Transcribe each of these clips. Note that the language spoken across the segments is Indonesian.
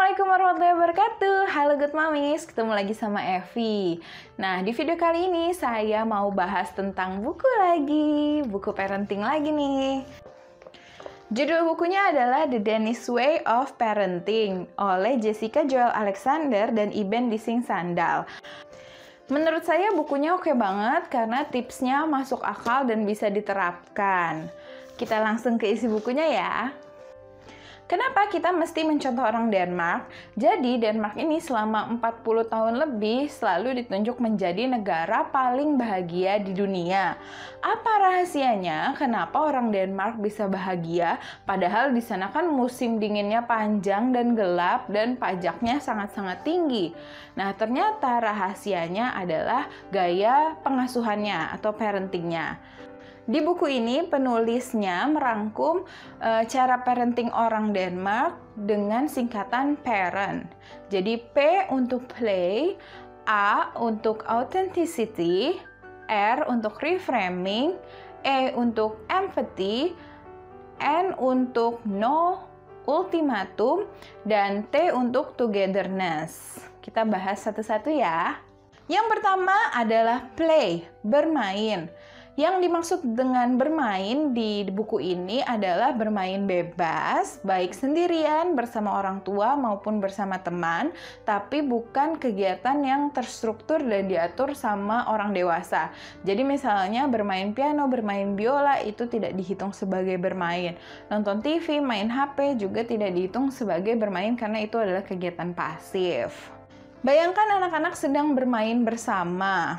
Assalamualaikum warahmatullahi wabarakatuh. Halo Good Mamis, ketemu lagi sama Evi. Nah, di video kali ini saya mau bahas tentang buku lagi, buku parenting lagi nih. Judul bukunya adalah The Danish Way of Parenting oleh Jessica Joel Alexander dan Iben Dissing Sandal. Menurut saya bukunya oke banget karena tipsnya masuk akal dan bisa diterapkan. Kita langsung ke isi bukunya ya. Kenapa kita mesti mencontoh orang Denmark? Jadi Denmark ini selama 40 tahun lebih selalu ditunjuk menjadi negara paling bahagia di dunia. Apa rahasianya? Kenapa orang Denmark bisa bahagia? Padahal di sana kan musim dinginnya panjang dan gelap dan pajaknya sangat-sangat tinggi. Nah, ternyata rahasianya adalah gaya pengasuhannya atau parentingnya. Di buku ini penulisnya merangkum cara parenting orang Denmark dengan singkatan parent. Jadi P untuk play, A untuk authenticity, R untuk reframing, E untuk empathy, N untuk no ultimatum, dan T untuk togetherness. Kita bahas satu-satu ya. Yang pertama adalah play, bermain. Yang dimaksud dengan bermain di buku ini adalah bermain bebas, baik sendirian, bersama orang tua maupun bersama teman, tapi bukan kegiatan yang terstruktur dan diatur sama orang dewasa. Jadi misalnya bermain piano, bermain biola itu tidak dihitung sebagai bermain. Nonton TV, main HP juga tidak dihitung sebagai bermain karena itu adalah kegiatan pasif. Bayangkan anak-anak sedang bermain bersama.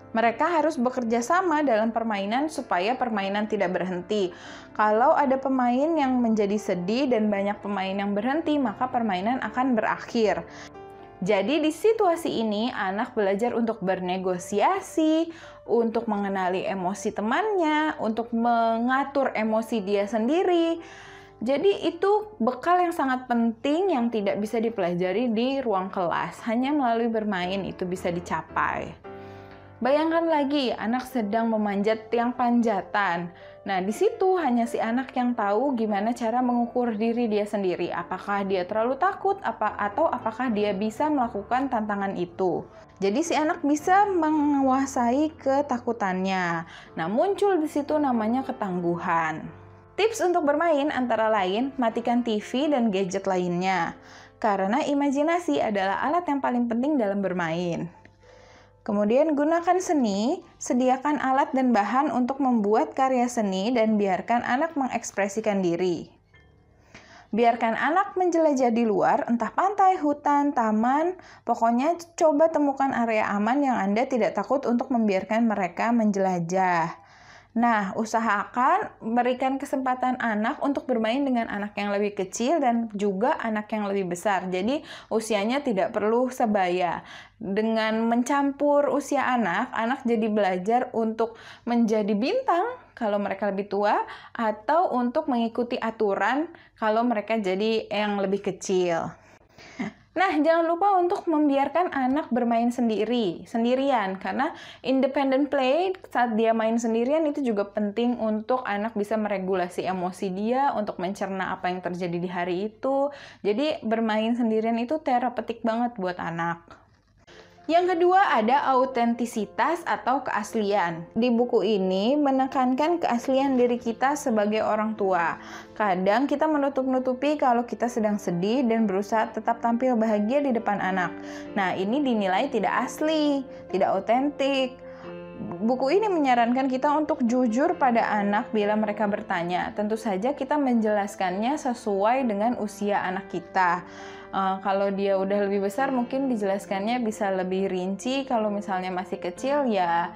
Mereka harus bekerja sama dalam permainan supaya permainan tidak berhenti. Kalau ada pemain yang menjadi sedih dan banyak pemain yang berhenti, maka permainan akan berakhir. Jadi di situasi ini anak belajar untuk bernegosiasi, untuk mengenali emosi temannya, untuk mengatur emosi dia sendiri. Jadi itu bekal yang sangat penting yang tidak bisa dipelajari di ruang kelas. Hanya melalui bermain itu bisa dicapai. Bayangkan lagi, anak sedang memanjat tiang panjatan. Nah, di situ hanya si anak yang tahu gimana cara mengukur diri dia sendiri. Apakah dia terlalu takut atau apakah dia bisa melakukan tantangan itu. Jadi si anak bisa menguasai ketakutannya. Nah, muncul di situ namanya ketangguhan. Tips untuk bermain antara lain matikan TV dan gadget lainnya. Karena imajinasi adalah alat yang paling penting dalam bermain. Kemudian gunakan seni, sediakan alat dan bahan untuk membuat karya seni dan biarkan anak mengekspresikan diri. Biarkan anak menjelajah di luar, entah pantai, hutan, taman, pokoknya coba temukan area aman yang Anda tidak takut untuk membiarkan mereka menjelajah. Nah, usahakan berikan kesempatan anak untuk bermain dengan anak yang lebih kecil dan juga anak yang lebih besar. Jadi, usianya tidak perlu sebaya. Dengan mencampur usia anak, anak jadi belajar untuk menjadi bintang kalau mereka lebih tua atau untuk mengikuti aturan kalau mereka jadi yang lebih kecil. Nah, jangan lupa untuk membiarkan anak bermain sendirian, karena independent play saat dia main sendirian itu juga penting untuk anak bisa meregulasi emosi dia, untuk mencerna apa yang terjadi di hari itu. Jadi, bermain sendirian itu terapeutik banget buat anak. Yang kedua ada autentisitas atau keaslian. Di buku ini menekankan keaslian diri kita sebagai orang tua. Kadang kita menutup-nutupi kalau kita sedang sedih dan berusaha tetap tampil bahagia di depan anak. Nah, ini dinilai tidak asli, tidak otentik. Buku ini menyarankan kita untuk jujur pada anak bila mereka bertanya. Tentu saja kita menjelaskannya sesuai dengan usia anak kita. Kalau dia udah lebih besar mungkin dijelaskannya bisa lebih rinci. Kalau misalnya masih kecil ya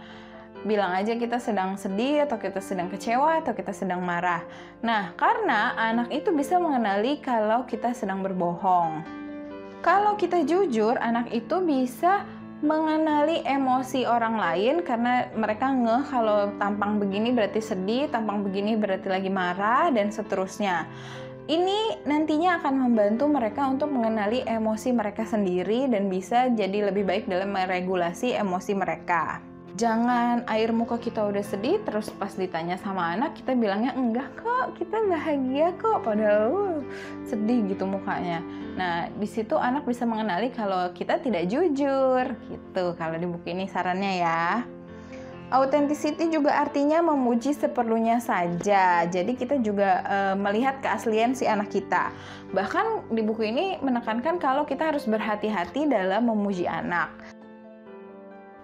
bilang aja kita sedang sedih atau kita sedang kecewa atau kita sedang marah. Nah, karena anak itu bisa mengenali kalau kita sedang berbohong. Kalau kita jujur, anak itu bisa mengenali emosi orang lain karena mereka ngeh kalau tampang begini berarti sedih, tampang begini berarti lagi marah, dan seterusnya. Ini nantinya akan membantu mereka untuk mengenali emosi mereka sendiri dan bisa jadi lebih baik dalam meregulasi emosi mereka. Jangan air muka kita udah sedih, terus pas ditanya sama anak kita bilangnya enggak kok, kita bahagia kok, padahal sedih gitu mukanya. Nah, di situ anak bisa mengenali kalau kita tidak jujur gitu. Kalau di buku ini sarannya ya. Authenticity juga artinya memuji seperlunya saja. Jadi kita juga melihat keaslian si anak kita. Bahkan di buku ini menekankan kalau kita harus berhati-hati dalam memuji anak.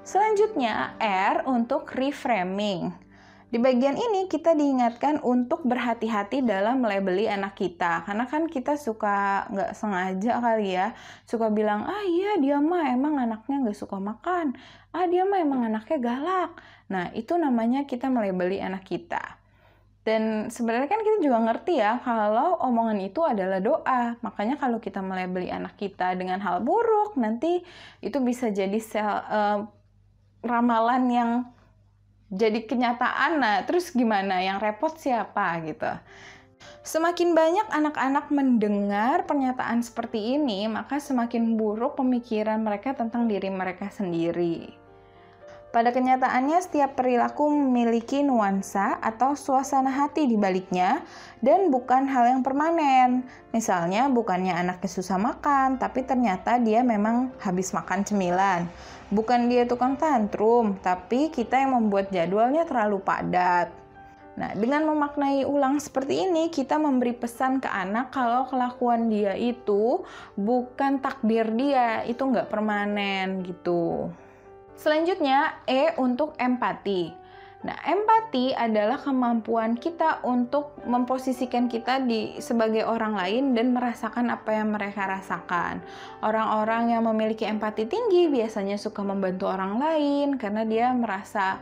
Selanjutnya, R untuk reframing. Di bagian ini kita diingatkan untuk berhati-hati dalam melabeli anak kita. Karena kan kita suka nggak sengaja kali ya, suka bilang, iya dia mah emang anaknya nggak suka makan. Dia mah emang anaknya galak. Nah, itu namanya kita melabeli anak kita. Dan sebenarnya kan kita juga ngerti ya kalau omongan itu adalah doa. Makanya kalau kita melabeli anak kita dengan hal buruk, nanti itu bisa jadi ramalan yang jadi kenyataan. Nah, terus gimana? Yang repot siapa gitu? Semakin banyak anak-anak mendengar pernyataan seperti ini, maka semakin buruk pemikiran mereka tentang diri mereka sendiri. Pada kenyataannya, setiap perilaku memiliki nuansa atau suasana hati di baliknya dan bukan hal yang permanen. Misalnya, bukannya anaknya susah makan, tapi ternyata dia memang habis makan cemilan. Bukan dia tukang tantrum, tapi kita yang membuat jadwalnya terlalu padat. Nah, dengan memaknai ulang seperti ini, kita memberi pesan ke anak kalau kelakuan dia itu bukan takdir dia, itu nggak permanen gitu. Selanjutnya, E untuk empati. Nah, empati adalah kemampuan kita untuk memposisikan kita sebagai orang lain dan merasakan apa yang mereka rasakan. Orang-orang yang memiliki empati tinggi biasanya suka membantu orang lain karena dia merasa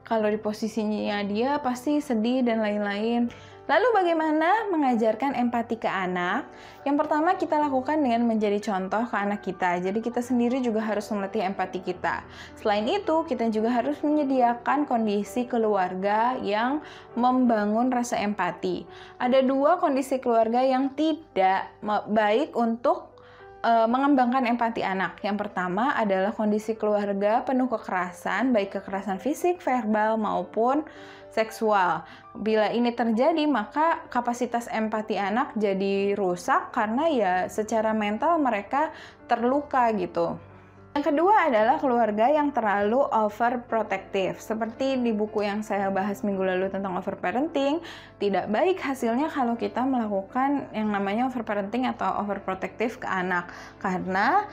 kalau di posisinya dia pasti sedih dan lain-lain. Lalu bagaimana mengajarkan empati ke anak? Yang pertama kita lakukan dengan menjadi contoh ke anak kita. Jadi kita sendiri juga harus melatih empati kita. Selain itu, kita juga harus menyediakan kondisi keluarga yang membangun rasa empati. Ada 2 kondisi keluarga yang tidak baik untuk mengembangkan empati anak. Yang pertama adalah kondisi keluarga penuh kekerasan, baik kekerasan fisik, verbal, maupun seksual. Bila ini terjadi, maka kapasitas empati anak jadi rusak karena ya secara mental mereka terluka gitu. Yang kedua adalah keluarga yang terlalu overprotective. Seperti di buku yang saya bahas minggu lalu tentang overparenting, tidak baik hasilnya kalau kita melakukan yang namanya overparenting atau overprotective ke anak. Karena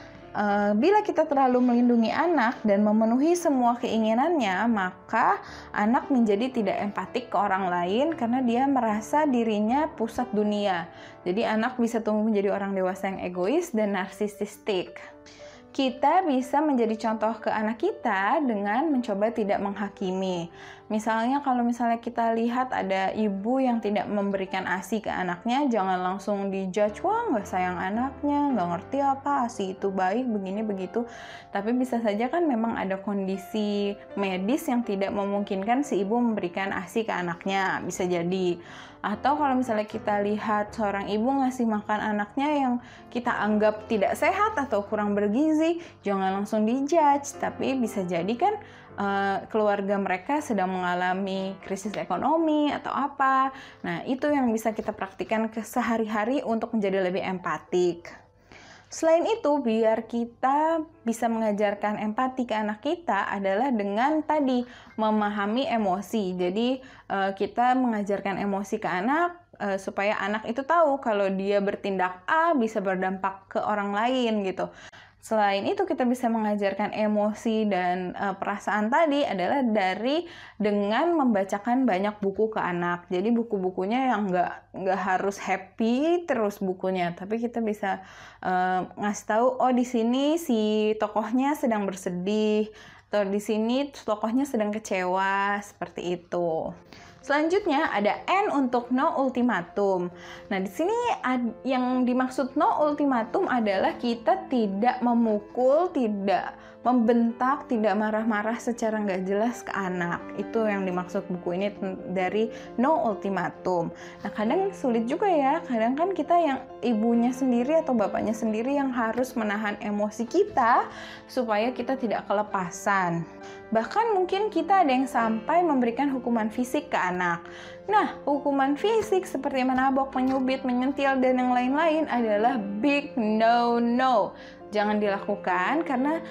bila kita terlalu melindungi anak dan memenuhi semua keinginannya, maka anak menjadi tidak empatik ke orang lain karena dia merasa dirinya pusat dunia. Jadi anak bisa tumbuh menjadi orang dewasa yang egois dan narsisistik. Kita bisa menjadi contoh ke anak kita dengan mencoba tidak menghakimi. Misalnya kalau kita lihat ada ibu yang tidak memberikan ASI ke anaknya, jangan langsung dijudge, wah nggak sayang anaknya, nggak ngerti apa ASI itu baik, begini begitu. Tapi bisa saja kan memang ada kondisi medis yang tidak memungkinkan si ibu memberikan ASI ke anaknya, bisa jadi. Atau kalau misalnya kita lihat seorang ibu ngasih makan anaknya yang kita anggap tidak sehat atau kurang bergizi, jangan langsung dijudge, tapi bisa jadi kan keluarga mereka sedang mengalami krisis ekonomi atau apa. Nah, itu yang bisa kita praktikkan sehari-hari untuk menjadi lebih empatik. Selain itu, biar kita bisa mengajarkan empati ke anak kita adalah dengan tadi memahami emosi. Jadi kita mengajarkan emosi ke anak supaya anak itu tahu kalau dia bertindak A bisa berdampak ke orang lain gitu. Selain itu kita bisa mengajarkan emosi dan perasaan tadi adalah dengan membacakan banyak buku ke anak. Jadi buku-bukunya yang nggak harus happy terus bukunya, tapi kita bisa ngasih tahu, oh di sini si tokohnya sedang bersedih, atau di sini tokohnya sedang kecewa, seperti itu. Selanjutnya ada N untuk no ultimatum. Nah, di sini yang dimaksud no ultimatum adalah kita tidak memukul, tidak membentak, tidak marah-marah secara nggak jelas ke anak. Itu yang dimaksud buku ini dari No Ultimatum. Nah, kadang sulit juga ya, kadang kan kita yang ibunya sendiri atau bapaknya sendiri yang harus menahan emosi kita supaya kita tidak kelepasan. Bahkan mungkin kita ada yang sampai memberikan hukuman fisik ke anak. Nah, hukuman fisik seperti menabok, menyubit, menyentil, dan yang lain-lain adalah big no-no. Jangan dilakukan karena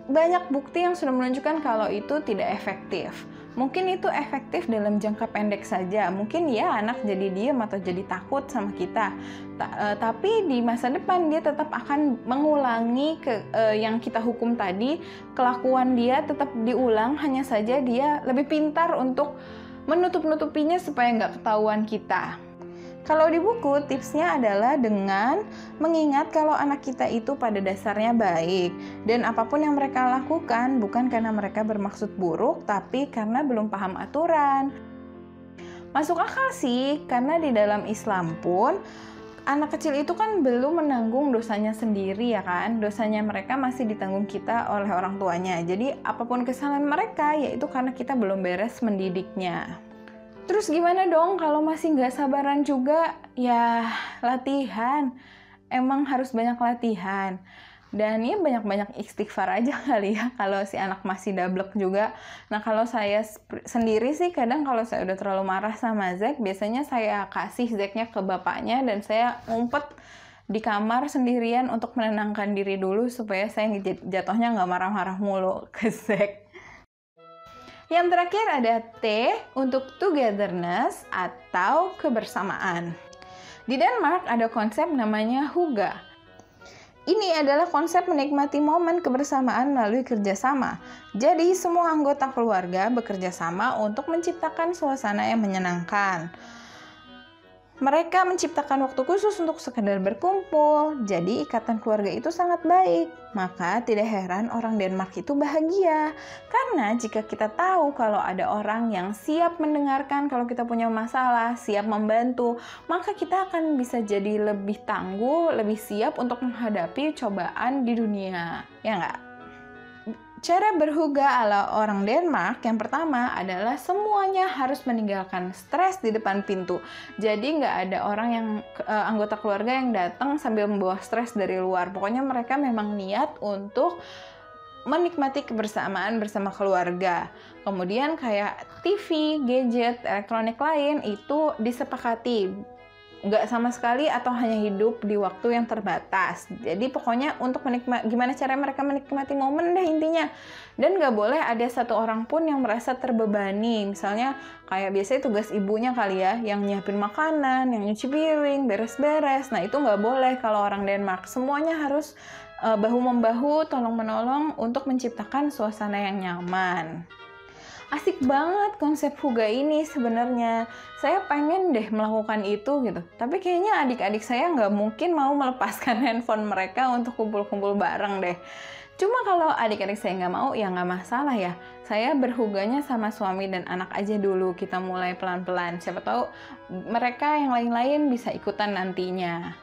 banyak bukti yang sudah menunjukkan kalau itu tidak efektif. Mungkin itu efektif dalam jangka pendek saja. Mungkin ya anak jadi diam atau jadi takut sama kita. Tapi di masa depan dia tetap akan mengulangi yang kita hukum tadi. Kelakuan dia tetap diulang, hanya saja dia lebih pintar untuk menutup-nutupinya supaya nggak ketahuan kita. Kalau di buku, tipsnya adalah dengan mengingat kalau anak kita itu pada dasarnya baik. Dan apapun yang mereka lakukan bukan karena mereka bermaksud buruk, tapi karena belum paham aturan. Masuk akal sih, karena di dalam Islam pun, anak kecil itu kan belum menanggung dosanya sendiri ya kan. Dosanya mereka masih ditanggung kita oleh orang tuanya. Jadi apapun kesalahan mereka, yaitu karena kita belum beres mendidiknya. Terus gimana dong kalau masih nggak sabaran juga? Ya latihan, emang harus banyak latihan. Dan ya banyak-banyak istighfar aja kali ya kalau si anak masih dablek juga. Nah kalau saya sendiri sih kadang kalau saya udah terlalu marah sama Zack, biasanya saya kasih Zacknya ke bapaknya dan saya ngumpet di kamar sendirian untuk menenangkan diri dulu supaya saya jatuhnya nggak marah-marah mulu ke Zack. Yang terakhir ada T untuk togetherness atau kebersamaan. Di Denmark ada konsep namanya hygge. Ini adalah konsep menikmati momen kebersamaan melalui kerjasama. Jadi semua anggota keluarga bekerja sama untuk menciptakan suasana yang menyenangkan. Mereka menciptakan waktu khusus untuk sekedar berkumpul, jadi ikatan keluarga itu sangat baik. Maka tidak heran orang Denmark itu bahagia. Karena jika kita tahu kalau ada orang yang siap mendengarkan kalau kita punya masalah, siap membantu, maka kita akan bisa jadi lebih tangguh, lebih siap untuk menghadapi cobaan di dunia. Ya nggak? Cara berhygge ala orang Denmark yang pertama adalah semuanya harus meninggalkan stres di depan pintu. Jadi nggak ada orang yang anggota keluarga yang datang sambil membawa stres dari luar. Pokoknya mereka memang niat untuk menikmati kebersamaan bersama keluarga. Kemudian kayak TV, gadget, elektronik lain itu disepakati. Nggak sama sekali atau hanya hidup di waktu yang terbatas. Jadi pokoknya untuk gimana cara mereka menikmati momen deh intinya. Dan nggak boleh ada satu orang pun yang merasa terbebani. Misalnya kayak biasanya tugas ibunya kali ya, yang nyiapin makanan, yang nyuci piring, beres-beres. Nah itu nggak boleh kalau orang Denmark. Semuanya harus bahu-membahu, tolong-menolong untuk menciptakan suasana yang nyaman. Asik banget konsep hygge ini sebenarnya. Saya pengen deh melakukan itu gitu. Tapi kayaknya adik-adik saya nggak mungkin mau melepaskan handphone mereka untuk kumpul-kumpul bareng deh. Cuma kalau adik-adik saya nggak mau, ya nggak masalah ya. Saya berhugganya sama suami dan anak aja dulu. Kita mulai pelan-pelan. Siapa tahu mereka yang lain-lain bisa ikutan nantinya.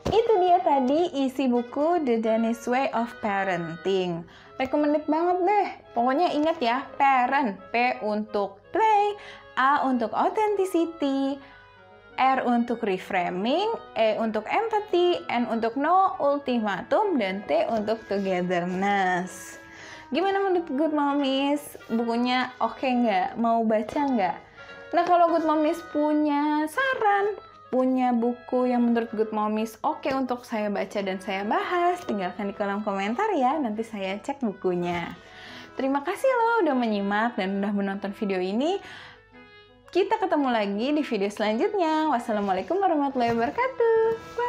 Itu dia tadi isi buku The Danish Way of Parenting. Recommended banget deh. Pokoknya ingat ya, parent. P untuk play, A untuk authenticity, R untuk reframing, E untuk empathy, N untuk no ultimatum, dan T untuk togetherness. Gimana menurut Good Mommies? Bukunya oke nggak? Mau baca nggak? Nah kalau Good Mommies punya saran, punya buku yang menurut Good Mommies oke untuk saya baca dan saya bahas, tinggalkan di kolom komentar ya, nanti saya cek bukunya. Terima kasih loh udah menyimak dan udah menonton video ini. Kita ketemu lagi di video selanjutnya. Wassalamualaikum warahmatullahi wabarakatuh.